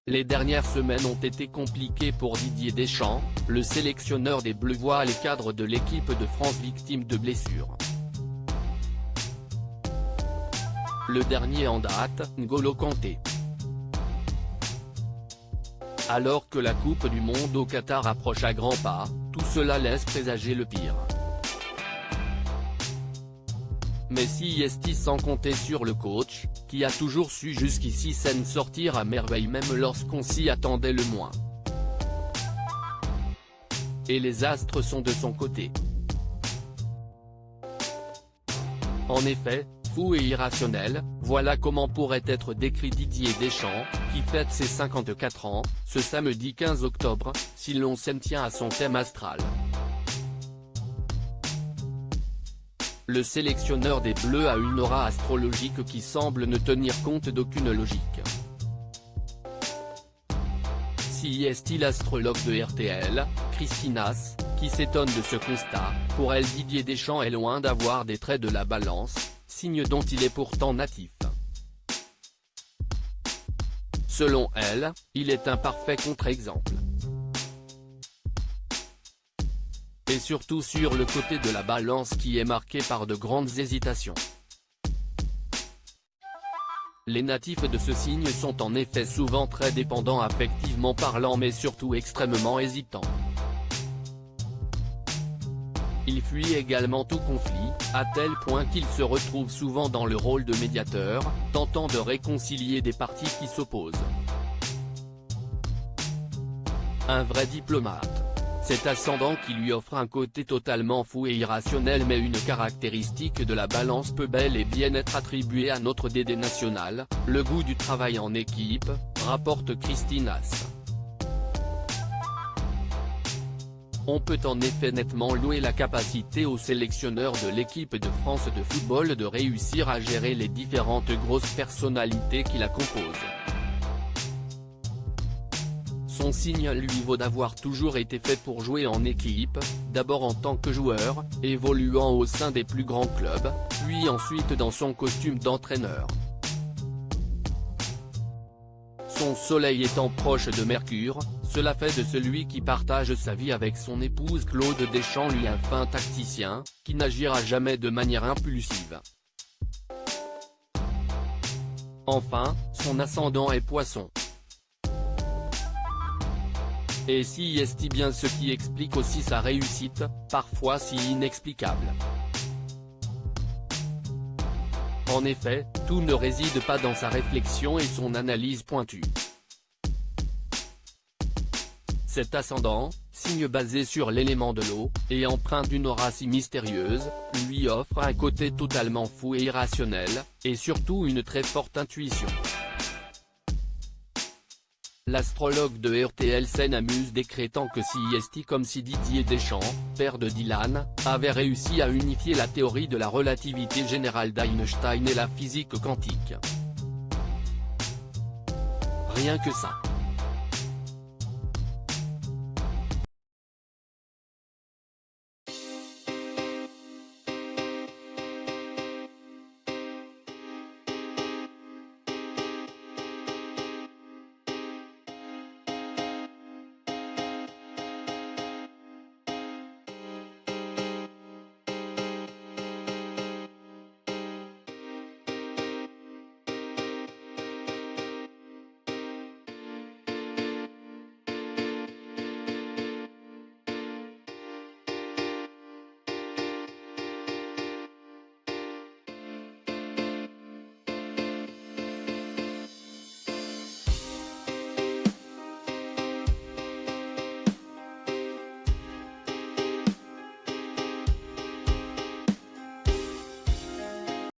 Les dernières semaines ont été compliquées pour Didier Deschamps, le sélectionneur des Bleus voit les cadres de l'équipe de France victimes de blessures. Le dernier en date, N'Golo Kanté. Alors que la Coupe du Monde au Qatar approche à grands pas, tout cela laisse présager le pire. Mais si est-il sans compter sur le coach, qui a toujours su jusqu'ici s'en sortir à merveille même lorsqu'on s'y attendait le moins. Et les astres sont de son côté. En effet, fou et irrationnel, voilà comment pourrait être décrit Didier Deschamps, qui fête ses 54 ans, ce samedi 15 octobre, si l'on s'en tient à son thème astral. Le sélectionneur des Bleus a une aura astrologique qui semble ne tenir compte d'aucune logique. Si est-il l'astrologue de RTL, Christinas, qui s'étonne de ce constat, pour elle Didier Deschamps est loin d'avoir des traits de la Balance, signe dont il est pourtant natif. Selon elle, il est un parfait contre-exemple. Et surtout sur le côté de la Balance qui est marqué par de grandes hésitations. Les natifs de ce signe sont en effet souvent très dépendants affectivement parlant mais surtout extrêmement hésitants. Ils fuient également tout conflit, à tel point qu'ils se retrouvent souvent dans le rôle de médiateur, tentant de réconcilier des parties qui s'opposent. Un vrai diplomate. Cet ascendant qui lui offre un côté totalement fou et irrationnel mais une caractéristique de la Balance peut bel et bien être attribuée à notre Dédé national, le goût du travail en équipe, rapporte Christinas. On peut en effet nettement louer la capacité au sélectionneur de l'équipe de France de football de réussir à gérer les différentes grosses personnalités qui la composent. Son signe lui vaut d'avoir toujours été fait pour jouer en équipe, d'abord en tant que joueur, évoluant au sein des plus grands clubs, puis ensuite dans son costume d'entraîneur. Son soleil étant proche de Mercure, cela fait de celui qui partage sa vie avec son épouse Claude Deschamps lui un fin tacticien, qui n'agira jamais de manière impulsive. Enfin, son ascendant est Poisson. Et si est bien ce qui explique aussi sa réussite, parfois si inexplicable. En effet, tout ne réside pas dans sa réflexion et son analyse pointue. Cet ascendant, signe basé sur l'élément de l'eau, et empreint d'une aura si mystérieuse, lui offre un côté totalement fou et irrationnel, et surtout une très forte intuition. L'astrologue de RTL s'en amuse décrétant que si est comme si Didier Deschamps, père de Dylan, avait réussi à unifier la théorie de la relativité générale d'Einstein et la physique quantique. Rien que ça.